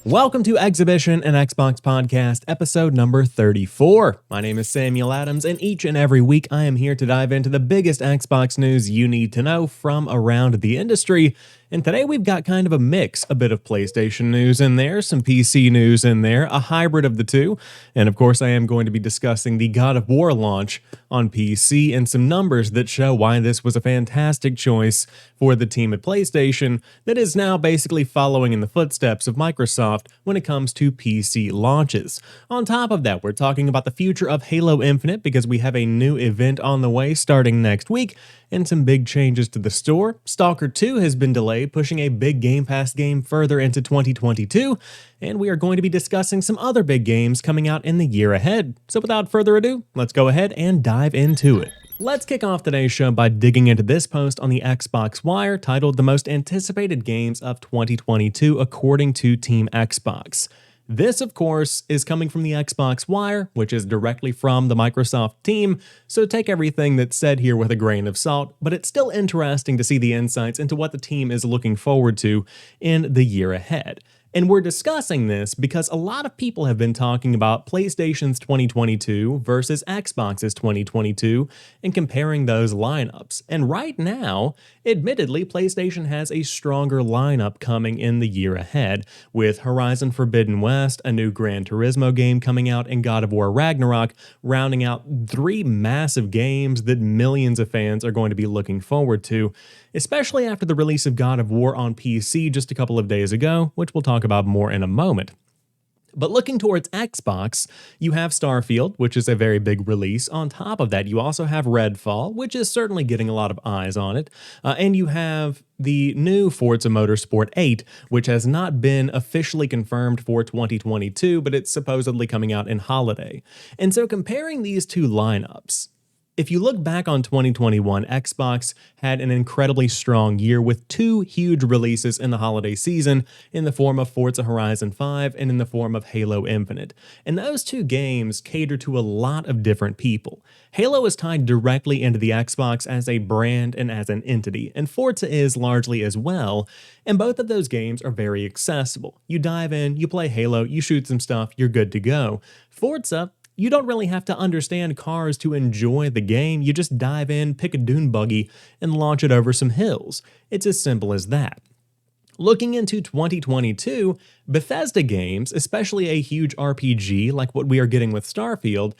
Welcome to Xhibition, an Xbox podcast, episode number 34. My name is Samuel Adams, and each and every week I am here to dive into the biggest Xbox news you need to know from around the industry. And today we've got kind of a mix, a bit of PlayStation news in there, some PC news in there, a hybrid of the two. And of course I am going to be discussing the God of War launch on PC and some numbers that show why this was a fantastic choice for the team at PlayStation that is now basically following in the footsteps of Microsoft when it comes to PC launches. On top of that, we're talking about the future of Halo Infinite because we have a new event on the way starting next week and some big changes to the store. Stalker 2 has been delayed, pushing a big Game Pass game further into 2022, and we are going to be discussing some other big games coming out in the year ahead. So without further ado, let's go ahead and dive into it. Let's kick off today's show by digging into this post on the Xbox Wire titled The Most Anticipated Games of 2022 According to Team Xbox. This, of course, is coming from the Xbox Wire, which is directly from the Microsoft team, so take everything that's said here with a grain of salt, but it's still interesting to see the insights into what the team is looking forward to in the year ahead. And we're discussing this because a lot of people have been talking about PlayStation's 2022 versus Xbox's 2022 and comparing those lineups. And right now, admittedly, PlayStation has a stronger lineup coming in the year ahead, with Horizon Forbidden West, a new Gran Turismo game coming out, and God of War Ragnarok rounding out three massive games that millions of fans are going to be looking forward to, especially after the release of God of War on PC just a couple of days ago, which we'll talk about more in a moment. But looking towards Xbox, you have Starfield, which is a very big release. On top of that, you also have Redfall, which is certainly getting a lot of eyes on it. And you have the new Forza Motorsport 8, which has not been officially confirmed for 2022, but it's supposedly coming out in holiday. And so comparing these two lineups, if you look back on 2021, Xbox had an incredibly strong year with two huge releases in the holiday season in the form of Forza Horizon 5 and in the form of Halo Infinite. And those two games cater to a lot of different people. Halo is tied directly into the Xbox as a brand and as an entity, and Forza is largely as well, and both of those games are very accessible. You dive in, you play Halo, you shoot some stuff, you're good to go. Forza, you don't really have to understand cars to enjoy the game. You just dive in, pick a dune buggy, and launch it over some hills. It's as simple as that. Looking into 2022, Bethesda games, especially a huge RPG like what we are getting with Starfield,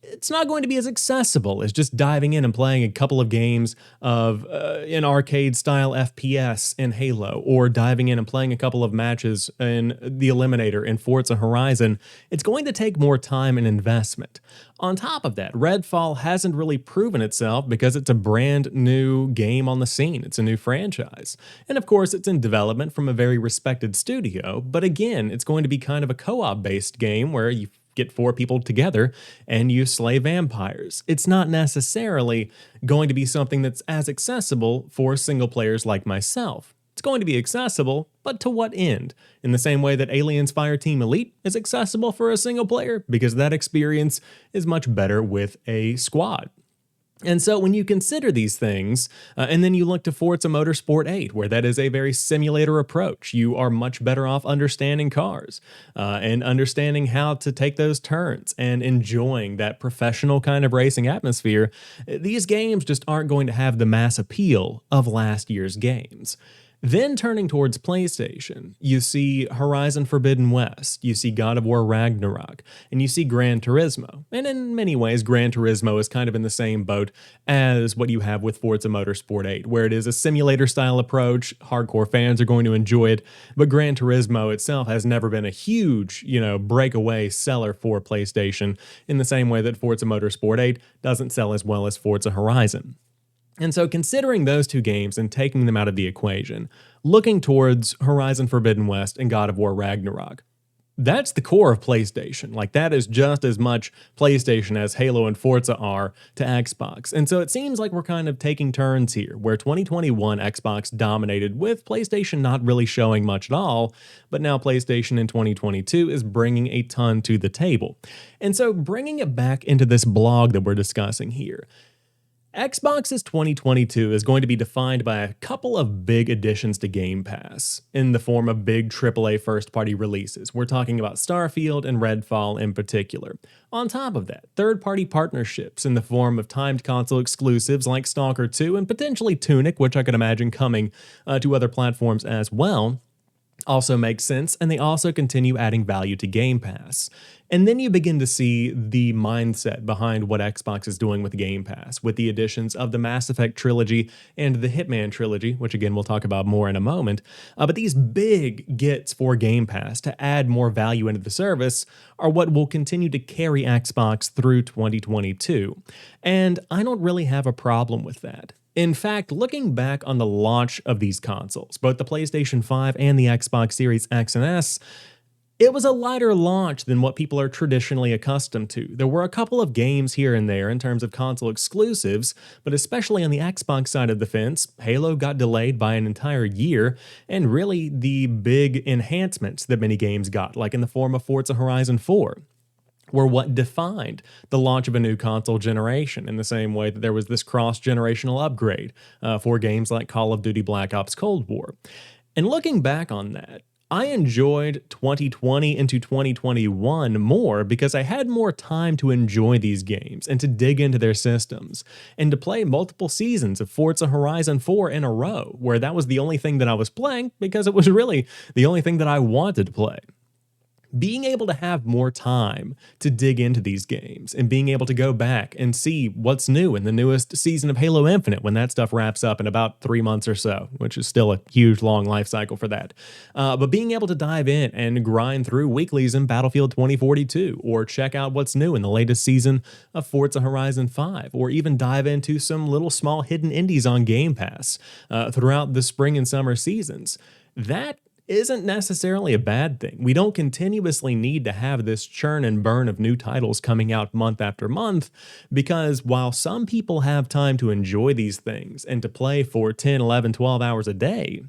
it's not going to be as accessible as just diving in and playing a couple of games of an arcade-style FPS in Halo, or diving in and playing a couple of matches in the Eliminator in Forza Horizon. It's going to take more time and investment. On top of that, Redfall hasn't really proven itself because it's a brand new game on the scene. It's a new franchise. And of course, it's in development from a very respected studio, but again, it's going to be kind of a co-op based game where you get four people together and you slay vampires. It's not necessarily going to be something that's as accessible for single players like myself. It's going to be accessible, but to what end? In the same way that Aliens Fireteam Elite is accessible for a single player, because that experience is much better with a squad. And so when you consider these things, and then you look to Forza Motorsport 8, where that is a very simulator approach, you are much better off understanding cars and understanding how to take those turns and enjoying that professional kind of racing atmosphere. These games just aren't going to have the mass appeal of last year's games. Then turning towards PlayStation, you see Horizon Forbidden West, you see God of War Ragnarok, and you see Gran Turismo. And in many ways, Gran Turismo is kind of in the same boat as what you have with Forza Motorsport 8, where it is a simulator-style approach. Hardcore fans are going to enjoy it, but Gran Turismo itself has never been a huge, breakaway seller for PlayStation in the same way that Forza Motorsport 8 doesn't sell as well as Forza Horizon. And so considering those two games and taking them out of the equation, looking towards Horizon Forbidden West and God of War Ragnarok, that's the core of PlayStation. Like, that is just as much PlayStation as Halo and Forza are to Xbox. And so it seems like we're kind of taking turns here, where 2021 Xbox dominated with PlayStation not really showing much at all, but now PlayStation in 2022 is bringing a ton to the table. And so bringing it back into this blog that we're discussing here, Xbox's 2022 is going to be defined by a couple of big additions to Game Pass in the form of big AAA first-party releases. We're talking about Starfield and Redfall in particular. On top of that, third-party partnerships in the form of timed console exclusives like Stalker 2 and potentially Tunic, which I could imagine coming to other platforms as well, also makes sense, and they also continue adding value to Game Pass. And then you begin to see the mindset behind what Xbox is doing with Game Pass, with the additions of the Mass Effect Trilogy and the Hitman Trilogy, which again we'll talk about more in a moment. But these big gets for Game Pass to add more value into the service are what will continue to carry Xbox through 2022. And I don't really have a problem with that. In fact, looking back on the launch of these consoles, both the PlayStation 5 and the Xbox Series X and S, it was a lighter launch than what people are traditionally accustomed to. There were a couple of games here and there in terms of console exclusives, but especially on the Xbox side of the fence, Halo got delayed by an entire year, and really the big enhancements that many games got, like in the form of Forza Horizon 4. Were what defined the launch of a new console generation, in the same way that there was this cross-generational upgrade for games like Call of Duty Black Ops Cold War. And looking back on that, I enjoyed 2020 into 2021 more because I had more time to enjoy these games and to dig into their systems and to play multiple seasons of Forza Horizon 4 in a row, where that was the only thing that I was playing because it was really the only thing that I wanted to play. Being able to have more time to dig into these games and being able to go back and see what's new in the newest season of Halo Infinite when that stuff wraps up in about 3 months or so, which is still a huge long life cycle for that. But being able to dive in and grind through weeklies in Battlefield 2042, or check out what's new in the latest season of Forza Horizon 5, or even dive into some little small hidden indies on Game Pass throughout the spring and summer seasons, that isn't necessarily a bad thing. We don't continuously need to have this churn and burn of new titles coming out month after month, because while some people have time to enjoy these things and to play for 10, 11, 12 hours a day,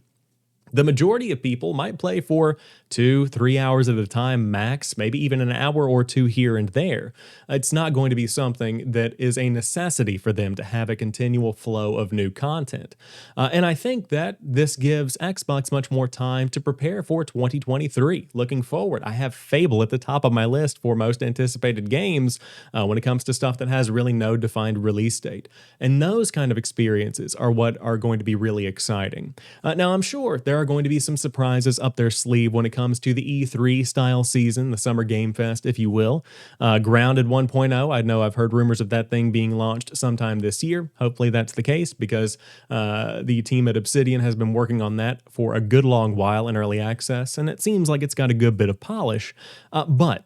the majority of people might play for 2-3 hours at a time max, maybe even an hour or two here and there. It's not going to be something that is a necessity for them to have a continual flow of new content. And I think that this gives Xbox much more time to prepare for 2023. Looking forward, I have Fable at the top of my list for most anticipated games when it comes to stuff that has really no defined release date. And those kind of experiences are what are going to be really exciting. Now, I'm sure there are going to be some surprises up their sleeve when it comes to the E3 style season, the Summer Game Fest, if you will. Grounded 1.0, I know I've heard rumors of that thing being launched sometime this year. Hopefully that's the case, because the team at Obsidian has been working on that for a good long while in early access, and it seems like it's got a good bit of polish. But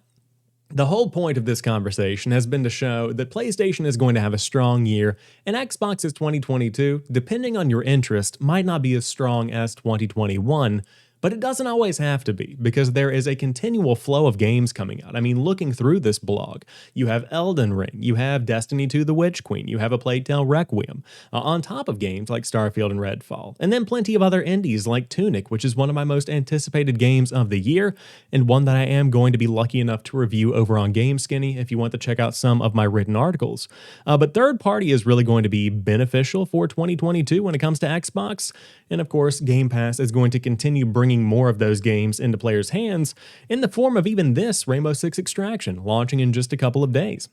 the whole point of this conversation has been to show that PlayStation is going to have a strong year, and Xbox's 2022, depending on your interest, might not be as strong as 2021, but it doesn't always have to be, because there is a continual flow of games coming out. I mean, looking through this blog, you have Elden Ring, you have Destiny 2 The Witch Queen, you have A Plague Tale Requiem, on top of games like Starfield and Redfall, and then plenty of other indies like Tunic, which is one of my most anticipated games of the year, and one that I am going to be lucky enough to review over on GameSkinny if you want to check out some of my written articles. But third party is really going to be beneficial for 2022 when it comes to Xbox, and of course, Game Pass is going to continue bringing more of those games into players' hands in the form of even this Rainbow Six Extraction launching in just a couple of days.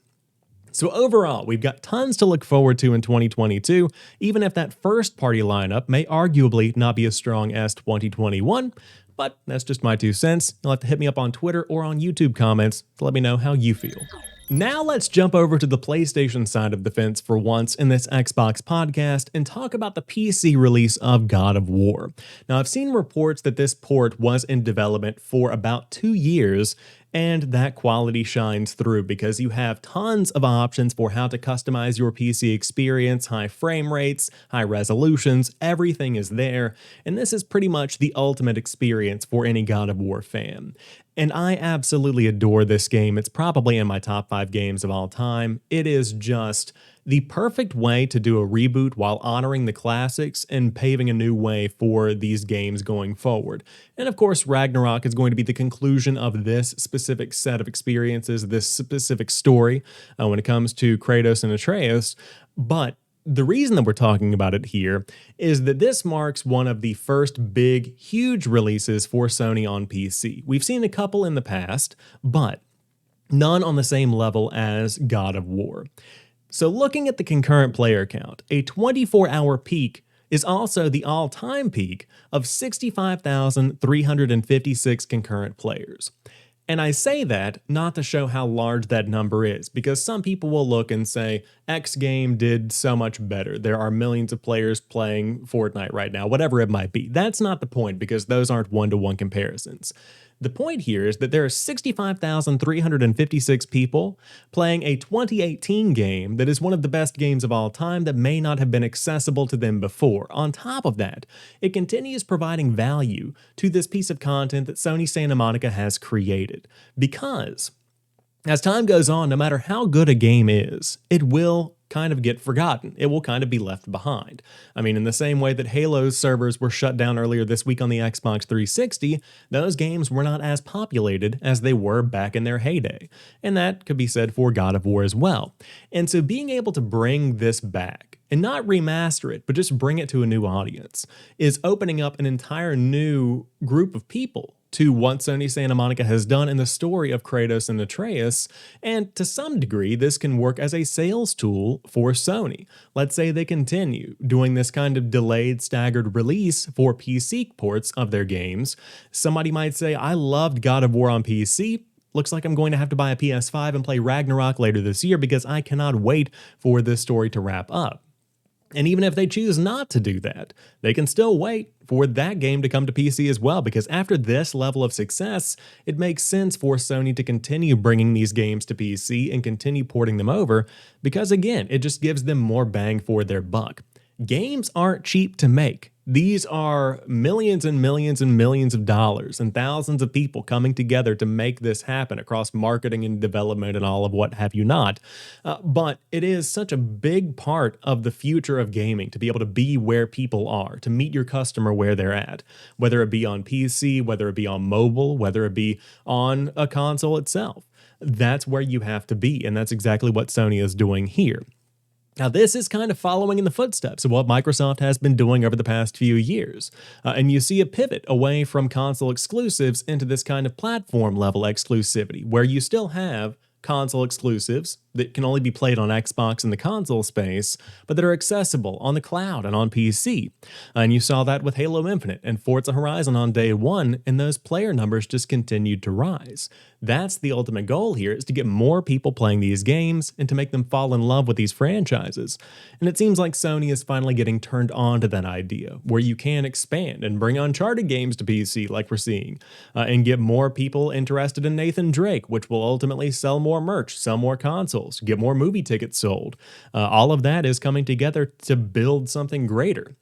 So overall, we've got tons to look forward to in 2022, even if that first party lineup may arguably not be as strong as 2021, but that's just my 2 cents. You'll have to hit me up on Twitter or on YouTube comments to let me know how you feel. Now let's jump over to the PlayStation side of the fence for once in this Xbox podcast and talk about the PC release of God of War. Now, I've seen reports that this port was in development for about 2 years, and that quality shines through because you have tons of options for how to customize your PC experience, high frame rates, high resolutions, everything is there, and this is pretty much the ultimate experience for any God of War fan. And I absolutely adore this game. It's probably in my top 5 games of all time. It is just the perfect way to do a reboot while honoring the classics and paving a new way for these games going forward. And of course, Ragnarok is going to be the conclusion of this specific set of experiences, this specific story when it comes to Kratos and Atreus. But The reason that we're talking about it here is that this marks one of the first big, huge releases for Sony on PC. We've seen a couple in the past, but none on the same level as God of War. So looking at the concurrent player count, a 24-hour peak is also the all-time peak of 65,356 concurrent players. And I say that not to show how large that number is, because some people will look and say, X game did so much better. There are millions of players playing Fortnite right now, whatever it might be. That's not the point, because those aren't one-to-one comparisons. The point here is that there are 65,356 people playing a 2018 game that is one of the best games of all time that may not have been accessible to them before. On top of that, it continues providing value to this piece of content that Sony Santa Monica has created. Because as time goes on, no matter how good a game is, it will kind of get forgotten. It will kind of be left behind. I mean, in the same way that Halo's servers were shut down earlier this week on the Xbox 360, those games were not as populated as they were back in their heyday. And that could be said for God of War as well. And so being able to bring this back, and not remaster it, but just bring it to a new audience, is opening up an entire new group of people to what Sony Santa Monica has done in the story of Kratos and Atreus, and to some degree, this can work as a sales tool for Sony. Let's say they continue doing this kind of delayed, staggered release for PC ports of their games. Somebody might say, I loved God of War on PC. Looks like I'm going to have to buy a PS5 and play Ragnarok later this year because I cannot wait for this story to wrap up. And even if they choose not to do that, they can still wait for that game to come to PC as well, because after this level of success, it makes sense for Sony to continue bringing these games to PC and continue porting them over, because again, it just gives them more bang for their buck. Games aren't cheap to make. These are millions and millions and millions of dollars and thousands of people coming together to make this happen across marketing and development and all of what have you not. But it is such a big part of the future of gaming to be able to be where people are, to meet your customer where they're at, whether it be on PC, whether it be on mobile, whether it be on a console itself. That's where you have to be, and that's exactly what Sony is doing here. Now, this is kind of following in the footsteps of what Microsoft has been doing over the past few years. And you see a pivot away from console exclusives into this kind of platform-level exclusivity, where you still have console exclusives that can only be played on Xbox in the console space, but that are accessible on the cloud and on PC. And you saw that with Halo Infinite and Forza Horizon on day one, and those player numbers just continued to rise. That's the ultimate goal here, is to get more people playing these games and to make them fall in love with these franchises. And it seems like Sony is finally getting turned on to that idea, where you can expand and bring Uncharted games to PC like we're seeing, and get more people interested in Nathan Drake, which will ultimately sell more merch, sell more consoles, get more movie tickets sold. All of that is coming together to build something greater,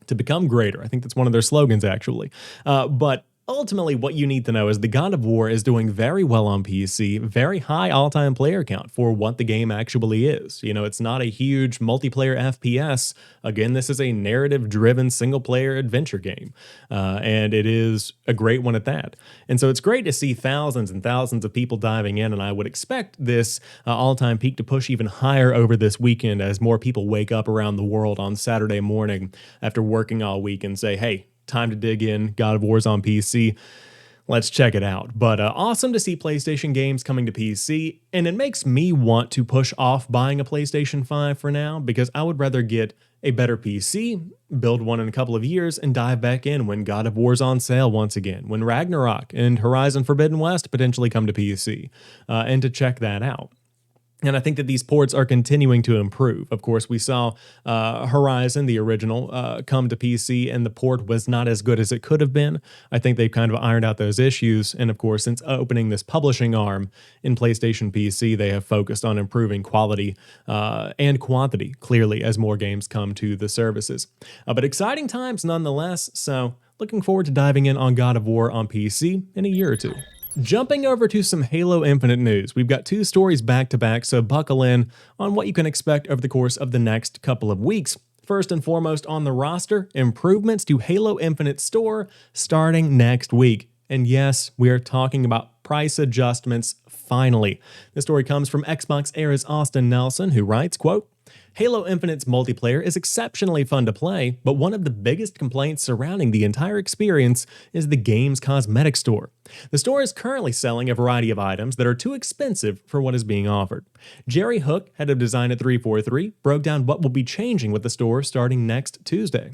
to become greater. I think that's one of their slogans, actually. But ultimately, what you need to know is the God of War is doing very well on PC, very high all-time player count for what the game actually is. You know, it's not a huge multiplayer FPS. Again, this is a narrative-driven single-player adventure game, and it is a great one at that. And so it's great to see thousands and thousands of people diving in, and I would expect this all-time peak to push even higher over this weekend as more people wake up around the world on Saturday morning after working all week and say, hey, time to dig in. God of War's on PC. Let's check it out. But awesome to see PlayStation games coming to PC, and it makes me want to push off buying a PlayStation 5 for now, because I would rather get a better PC, build one in a couple of years, and dive back in when God of War's on sale once again, when Ragnarok and Horizon Forbidden West potentially come to PC, and to check that out. And I think that these ports are continuing to improve. Of course, we saw Horizon, the original, come to PC, and the port was not as good as it could have been. I think they've kind of ironed out those issues. And of course, since opening this publishing arm in PlayStation PC, they have focused on improving quality and quantity, clearly, as more games come to the services. But exciting times nonetheless. So looking forward to diving in on God of War on PC in a year or two. Jumping over to some Halo Infinite news, we've got two stories back to back, so buckle in on what you can expect over the course of the next couple of weeks. First and foremost on the roster, improvements to Halo Infinite store starting next week. And yes, we are talking about price adjustments finally. This story comes from Xbox Era's Austin Nelson, who writes, quote, Halo Infinite's multiplayer is exceptionally fun to play, but one of the biggest complaints surrounding the entire experience is the game's cosmetic store. The store is currently selling a variety of items that are too expensive for what is being offered. Jerry Hook, head of design at 343, broke down what will be changing with the store starting next Tuesday.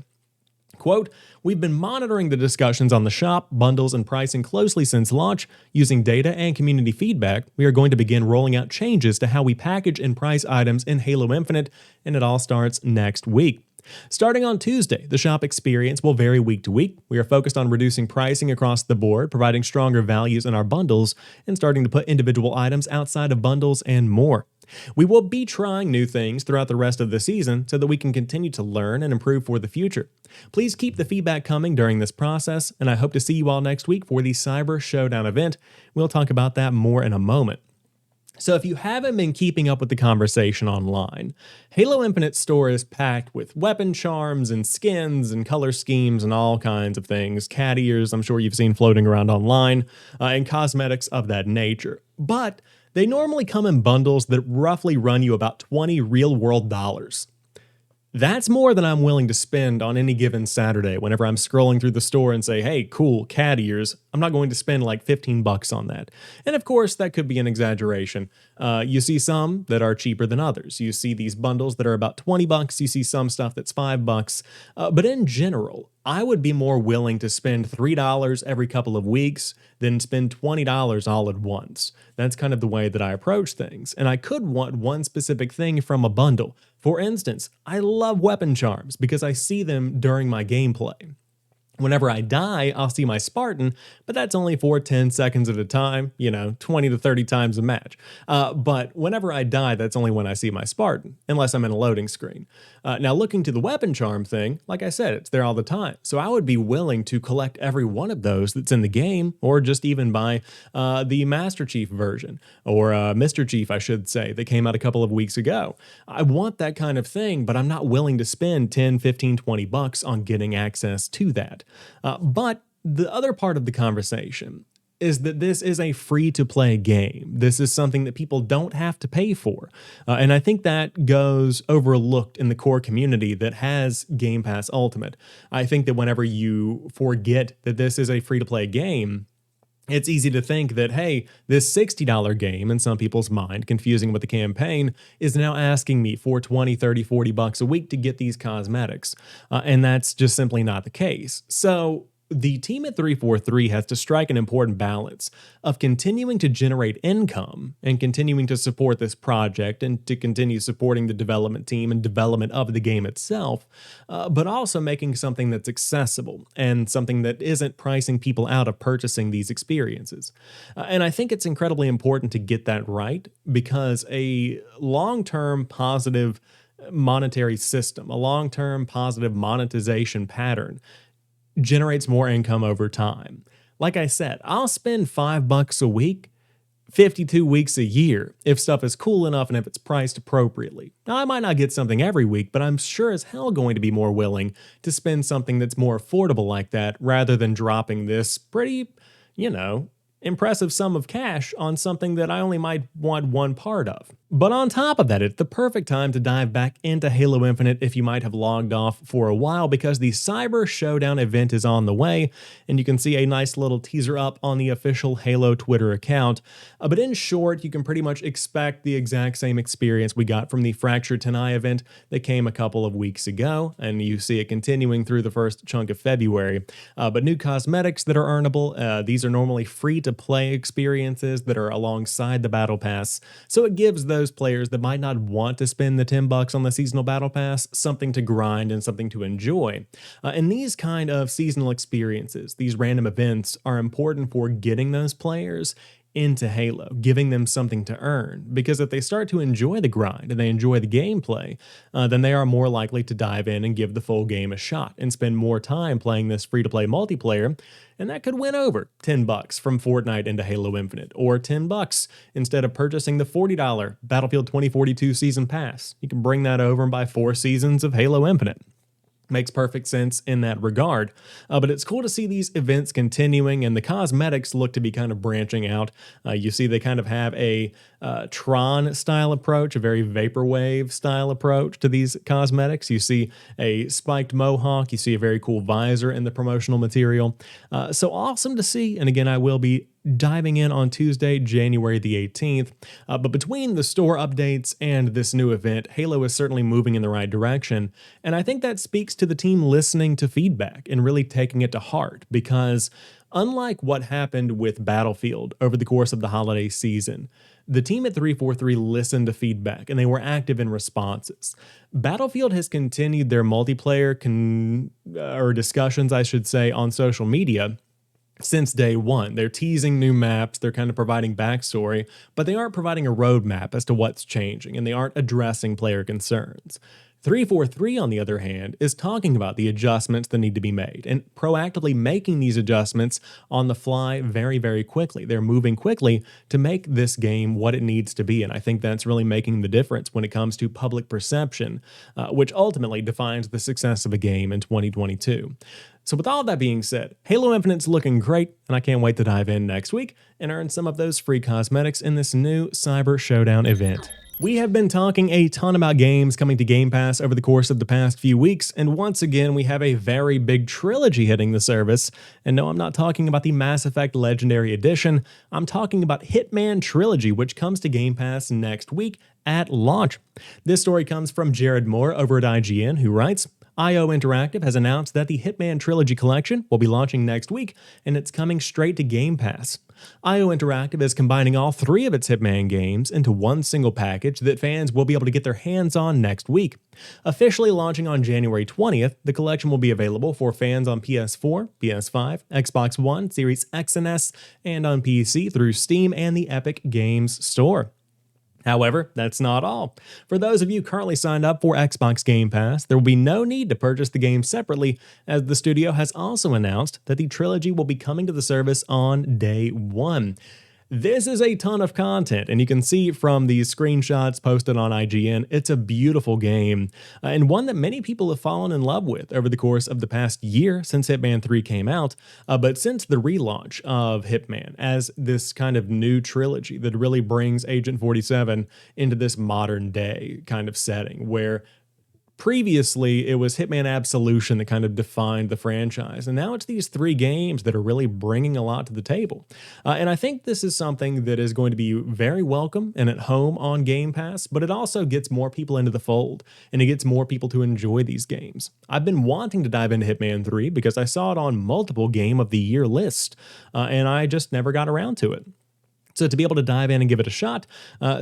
Quote, "We've been monitoring the discussions on the shop, bundles, and pricing closely since launch. Using data and community feedback, we are going to begin rolling out changes to how we package and price items in Halo Infinite, and it all starts next week. Starting on Tuesday, the shop experience will vary week to week. We are focused on reducing pricing across the board, providing stronger values in our bundles, and starting to put individual items outside of bundles and more. We will be trying new things throughout the rest of the season so that we can continue to learn and improve for the future. Please keep the feedback coming during this process, and I hope to see you all next week for the Cyber Showdown event. We'll talk about that more in a moment." So if you haven't been keeping up with the conversation online, Halo Infinite store is packed with weapon charms and skins and color schemes and all kinds of things. Cat ears, I'm sure you've seen floating around online, and cosmetics of that nature. But they normally come in bundles that roughly run you about 20 real-world dollars. That's more than I'm willing to spend on any given Saturday whenever I'm scrolling through the store and say, hey, cool, cat ears. I'm not going to spend like $15 on that. And of course, that could be an exaggeration. You see some that are cheaper than others. You see these bundles that are about $20. You see some stuff that's $5. But in general, I would be more willing to spend $3 every couple of weeks than spend $20 all at once. That's kind of the way that I approach things. And I could want one specific thing from a bundle. For instance, I love weapon charms because I see them during my gameplay. Whenever I die, I'll see my Spartan, but that's only for 10 seconds at a time, 20 to 30 times a match. But whenever I die, that's only when I see my Spartan, unless I'm in a loading screen. Now, looking to the weapon charm thing, like I said, it's there all the time. So I would be willing to collect every one of those that's in the game, or just even buy the Master Chief version, or Mr. Chief, I should say, that came out a couple of weeks ago. I want that kind of thing, but I'm not willing to spend 10, 15, $20 on getting access to that. But the other part of the conversation is that this is a free-to-play game. This is something that people don't have to pay for. And I think that goes overlooked in the core community that has Game Pass Ultimate. I think that whenever you forget that this is a free-to-play game, it's easy to think that, hey, this $60 game, in some people's mind, confusing with the campaign, is now asking me for 20, 30, 40 bucks a week to get these cosmetics. And that's just simply not the case. So the team at 343 has to strike an important balance of continuing to generate income and continuing to support this project and to continue supporting the development team and development of the game itself, but also making something that's accessible and something that isn't pricing people out of purchasing these experiences. And I think it's incredibly important to get that right, because a long-term positive monetary system, a long-term positive monetization pattern generates more income over time. Like I said, I'll spend $5 a week, 52 weeks a year, if stuff is cool enough and if it's priced appropriately. Now, I might not get something every week, but I'm sure as hell going to be more willing to spend something that's more affordable like that rather than dropping this pretty, impressive sum of cash on something that I only might want one part of. But on top of that, it's the perfect time to dive back into Halo Infinite if you might have logged off for a while, because the Cyber Showdown event is on the way, and you can see a nice little teaser up on the official Halo Twitter account. But in short, you can pretty much expect the exact same experience we got from the Fractured Tenai event that came a couple of weeks ago, and you see it continuing through the first chunk of February. But new cosmetics that are earnable, these are normally free-to-play experiences that are alongside the Battle Pass, so it gives those players that might not want to spend the $10 on the seasonal Battle Pass something to grind and something to enjoy. And these kind of seasonal experiences, these random events, are important for getting those players into Halo, giving them something to earn, because if they start to enjoy the grind and they enjoy the gameplay, then they are more likely to dive in and give the full game a shot and spend more time playing this free-to-play multiplayer, and that could win over $10 from Fortnite into Halo Infinite, or $10 instead of purchasing the $40 Battlefield 2042 Season Pass. You can bring that over and buy 4 seasons of Halo Infinite. Makes perfect sense in that regard. But it's cool to see these events continuing, and the cosmetics look to be kind of branching out. You see, they kind of have a Tron style approach, a very vaporwave style approach to these cosmetics. You see a spiked mohawk, you see a very cool visor in the promotional material. So awesome to see. And again, I will be diving in on Tuesday, January the 18th. But between the store updates and this new event, Halo is certainly moving in the right direction. And I think that speaks to the team listening to feedback and really taking it to heart, because unlike what happened with Battlefield over the course of the holiday season, the team at 343 listened to feedback and they were active in responses. Battlefield has continued their multiplayer or discussions, I should say, on social media since day one. They're teasing new maps, they're kind of providing backstory, but they aren't providing a roadmap as to what's changing, and they aren't addressing player concerns. 343, on the other hand, is talking about the adjustments that need to be made and proactively making these adjustments on the fly very, very quickly. They're moving quickly to make this game what it needs to be, and I think that's really making the difference when it comes to public perception, which ultimately defines the success of a game in 2022. So with all that being said, Halo Infinite's looking great, and I can't wait to dive in next week and earn some of those free cosmetics in this new Cyber Showdown event. We have been talking a ton about games coming to Game Pass over the course of the past few weeks, and once again we have a very big trilogy hitting the service. And no, I'm not talking about the Mass Effect Legendary Edition, I'm talking about Hitman Trilogy, which comes to Game Pass next week at launch. This story comes from Jared Moore over at IGN, who writes, IO Interactive has announced that the Hitman Trilogy Collection will be launching next week, and it's coming straight to Game Pass. IO Interactive is combining all three of its Hitman games into one single package that fans will be able to get their hands on next week. Officially launching on January 20th, the collection will be available for fans on PS4, PS5, Xbox One, Series X and S, and on PC through Steam and the Epic Games Store. However, that's not all. For those of you currently signed up for Xbox Game Pass, there will be no need to purchase the game separately, as the studio has also announced that the trilogy will be coming to the service on day one. This is a ton of content, and you can see from these screenshots posted on IGN, it's a beautiful game, and one that many people have fallen in love with over the course of the past year since Hitman 3 came out, but since the relaunch of Hitman as this kind of new trilogy that really brings Agent 47 into this modern day kind of setting, where previously, it was Hitman Absolution that kind of defined the franchise, and now it's these three games that are really bringing a lot to the table. And I think this is something that is going to be very welcome and at home on Game Pass, but it also gets more people into the fold, and it gets more people to enjoy these games. I've been wanting to dive into Hitman 3 because I saw it on multiple Game of the Year lists, and I just never got around to it. So to be able to dive in and give it a shot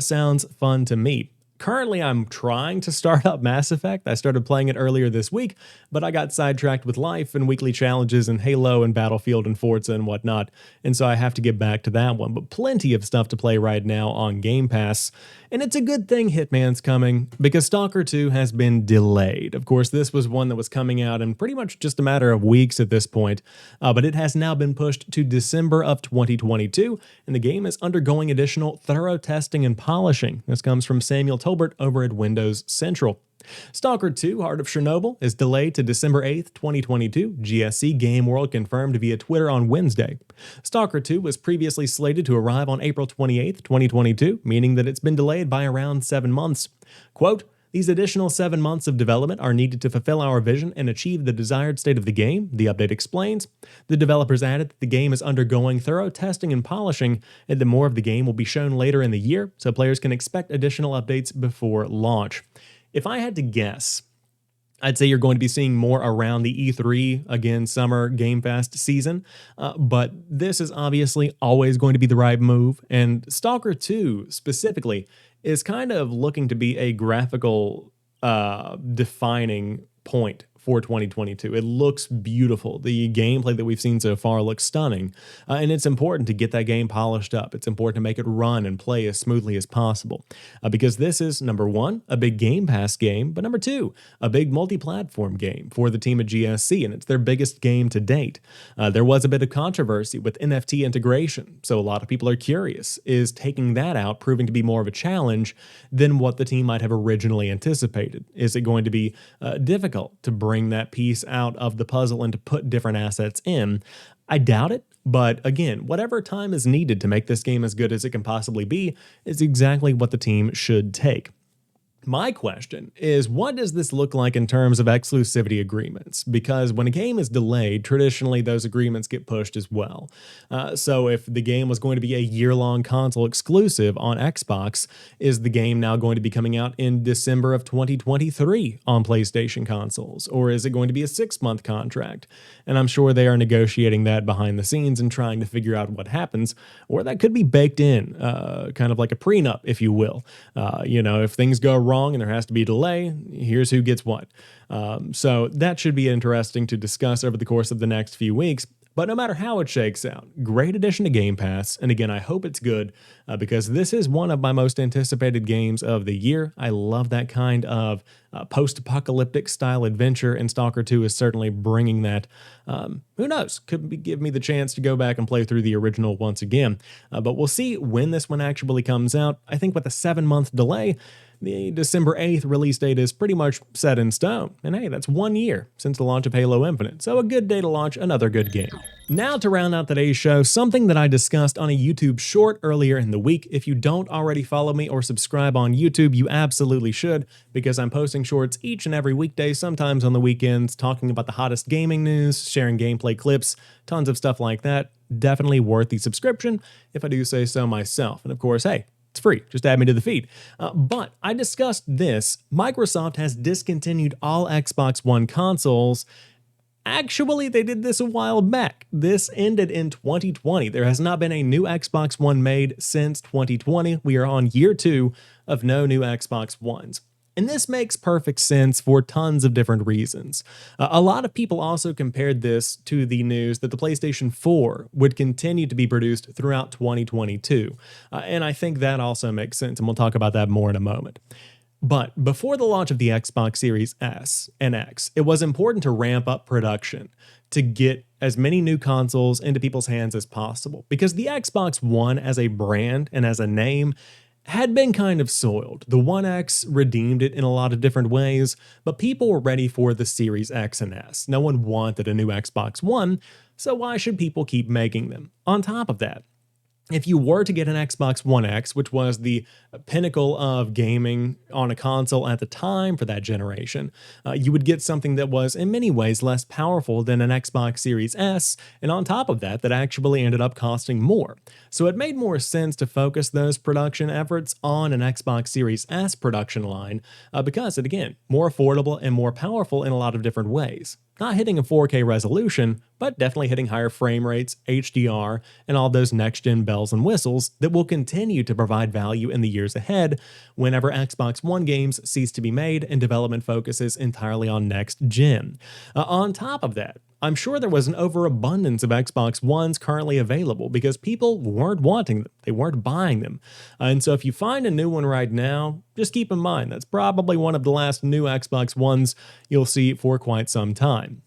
sounds fun to me. Currently, I'm trying to start up Mass Effect. I started playing it earlier this week, but I got sidetracked with life and weekly challenges and Halo and Battlefield and Forza and whatnot, and so I have to get back to that one. But plenty of stuff to play right now on Game Pass, and it's a good thing Hitman's coming, because Stalker 2 has been delayed. Of course, this was one that was coming out in pretty much just a matter of weeks at this point, but it has now been pushed to December of 2022, and the game is undergoing additional thorough testing and polishing. This comes from Samuel Tolbert over at Windows Central. Stalker 2 Heart of Chernobyl is delayed to December 8th, 2022, GSC Game World confirmed via Twitter on Wednesday. Stalker 2 was previously slated to arrive on April 28th, 2022, meaning that it's been delayed by around 7 months. Quote, these additional 7 months of development are needed to fulfill our vision and achieve the desired state of the game, the update explains. The developers added that the game is undergoing thorough testing and polishing, and that more of the game will be shown later in the year, so players can expect additional updates before launch. If I had to guess, I'd say you're going to be seeing more around the E3, again, summer Game Pass season, but this is obviously always going to be the right move, and Stalker 2 specifically is kind of looking to be a graphical defining point for 2022. It looks beautiful. The gameplay that we've seen so far looks stunning, and it's important to get that game polished up. It's important to make it run and play as smoothly as possible, because this is, number one, a big Game Pass game, but number two, a big multi-platform game for the team at GSC, and it's their biggest game to date. There was a bit of controversy with NFT integration, so a lot of people are curious, is taking that out proving to be more of a challenge than what the team might have originally anticipated? Is it going to be difficult to bring bring that piece out of the puzzle and to put different assets in. I doubt it, but again, whatever time is needed to make this game as good as it can possibly be is exactly what the team should take. My question is, what does this look like in terms of exclusivity agreements? Because when a game is delayed, traditionally those agreements get pushed as well. So if the game was going to be a year-long console exclusive on Xbox, is the game now going to be coming out in December of 2023 on PlayStation consoles? Or is it going to be a 6-month contract? And I'm sure they are negotiating that behind the scenes and trying to figure out what happens. Or that could be baked in, kind of like a prenup, if you will. If things go wrong and there has to be a delay, here's who gets what. So that should be interesting to discuss over the course of the next few weeks. But no matter how it shakes out, great addition to Game Pass. And again, I hope it's good because this is one of my most anticipated games of the year. I love that kind of post-apocalyptic style adventure, and Stalker 2 is certainly bringing that. Who knows? Could give me the chance to go back and play through the original once again. But we'll see when this one actually comes out. I think with a 7-month delay, the December 8th release date is pretty much set in stone. And hey, that's 1 year since the launch of Halo Infinite, so a good day to launch another good game. Now to round out today's show, something that I discussed on a YouTube short earlier in the week. If you don't already follow me or subscribe on YouTube, you absolutely should, because I'm posting shorts each and every weekday, sometimes on the weekends, talking about the hottest gaming news, sharing gameplay clips, tons of stuff like that. Definitely worth the subscription, if I do say so myself. And of course, hey, it's free. Just add me to the feed. But I discussed this. Microsoft has discontinued all Xbox One consoles. Actually, they did this a while back. This ended in 2020. There has not been a new Xbox One made since 2020. We are on year 2 of no new Xbox Ones. And this makes perfect sense for tons of different reasons. A lot of people also compared this to the news that the PlayStation 4 would continue to be produced throughout 2022. And I think that also makes sense, and we'll talk about that more in a moment. But before the launch of the Xbox Series S and X, it was important to ramp up production to get as many new consoles into people's hands as possible, because the Xbox One as a brand and as a name had been kind of soiled. The One X redeemed it in a lot of different ways, but people were ready for the Series X and S. No one wanted a new Xbox One, so why should people keep making them? On top of that, if you were to get an Xbox One X, which was the pinnacle of gaming on a console at the time for that generation, you would get something that was in many ways less powerful than an Xbox Series S, and on top of that, that actually ended up costing more. So it made more sense to focus those production efforts on an Xbox Series S production line because it, again, more affordable and more powerful in a lot of different ways. Not hitting a 4K resolution, but definitely hitting higher frame rates, HDR, and all those next-gen bells and whistles that will continue to provide value in the years ahead whenever Xbox One games cease to be made and development focuses entirely on next-gen. On top of that, I'm sure there was an overabundance of Xbox Ones currently available because people weren't wanting them. They weren't buying them. And so if you find a new one right now, just keep in mind that's probably one of the last new Xbox Ones you'll see for quite some time.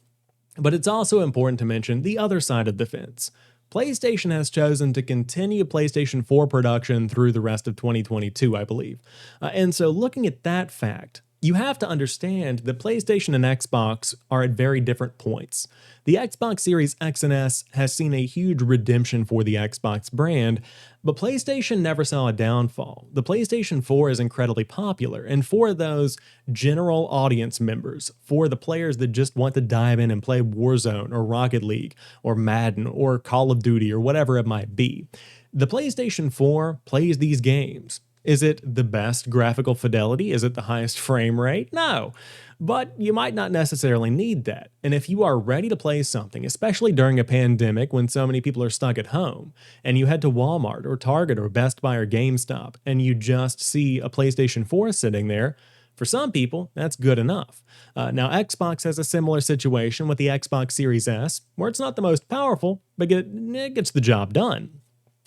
But it's also important to mention the other side of the fence. PlayStation has chosen to continue PlayStation 4 production through the rest of 2022, I believe. And so looking at that fact, you have to understand that PlayStation and Xbox are at very different points. The Xbox Series X and S has seen a huge redemption for the Xbox brand, but PlayStation never saw a downfall. The PlayStation 4 is incredibly popular, and for those general audience members, for the players that just want to dive in and play Warzone or Rocket League or Madden or Call of Duty or whatever it might be, the PlayStation 4 plays these games. Is it the best graphical fidelity? Is it the highest frame rate? No, but you might not necessarily need that. And if you are ready to play something, especially during a pandemic when so many people are stuck at home, and you head to Walmart or Target or Best Buy or GameStop, and you just see a PlayStation 4 sitting there, for some people, that's good enough. Now, Xbox has a similar situation with the Xbox Series S, where it's not the most powerful, but it gets the job done.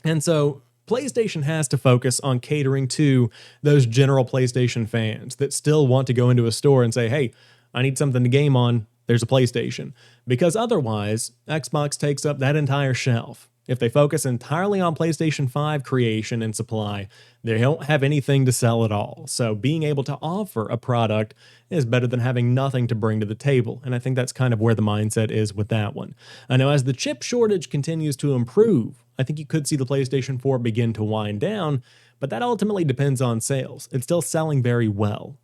And so PlayStation has to focus on catering to those general PlayStation fans that still want to go into a store and say, hey, I need something to game on, there's a PlayStation. Because otherwise, Xbox takes up that entire shelf. If they focus entirely on PlayStation 5 creation and supply, they don't have anything to sell at all. So being able to offer a product is better than having nothing to bring to the table. And I think that's kind of where the mindset is with that one. I know as the chip shortage continues to improve, I think you could see the PlayStation 4 begin to wind down, but that ultimately depends on sales. It's still selling very well.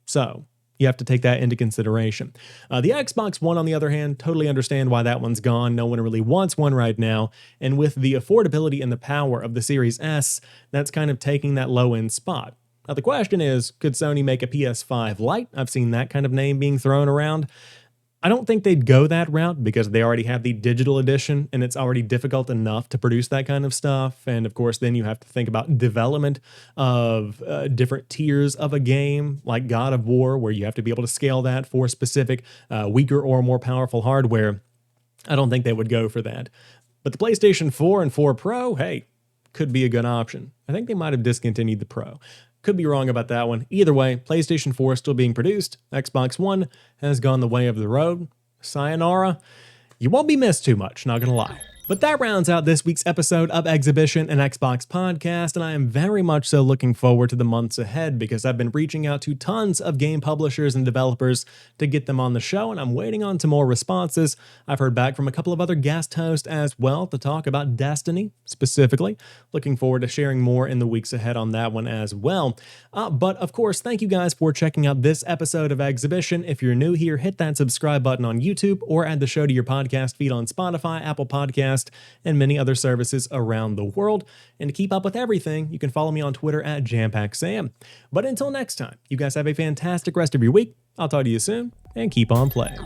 So you have to take that into consideration. The Xbox One, on the other hand, totally understand why that one's gone. No one really wants one right now. And with the affordability and the power of the Series S, that's kind of taking that low-end spot. Now, the question is, could Sony make a PS5 Lite? I've seen that kind of name being thrown around. I don't think they'd go that route because they already have the digital edition and it's already difficult enough to produce that kind of stuff. And of course, then you have to think about development of different tiers of a game like God of War, where you have to be able to scale that for specific weaker or more powerful hardware. I don't think they would go for that. But the PlayStation 4 and 4 Pro, hey, could be a good option. I think they might have discontinued the Pro. Could be wrong about that one. Either way, PlayStation 4 is still being produced. Xbox One has gone the way of the road. Sayonara. You won't be missed too much, not gonna lie. But that rounds out this week's episode of Xhibition, an Xbox podcast, and I am very much so looking forward to the months ahead because I've been reaching out to tons of game publishers and developers to get them on the show, and I'm waiting on some more responses. I've heard back from a couple of other guest hosts as well to talk about Destiny specifically. Looking forward to sharing more in the weeks ahead on that one as well. But of course, thank you guys for checking out this episode of Xhibition. If you're new here, hit that subscribe button on YouTube or add the show to your podcast feed on Spotify, Apple Podcasts, and many other services around the world. And to keep up with everything, you can follow me on Twitter at JamPackSam. But until next time, you guys have a fantastic rest of your week. I'll talk to you soon, and keep on playing.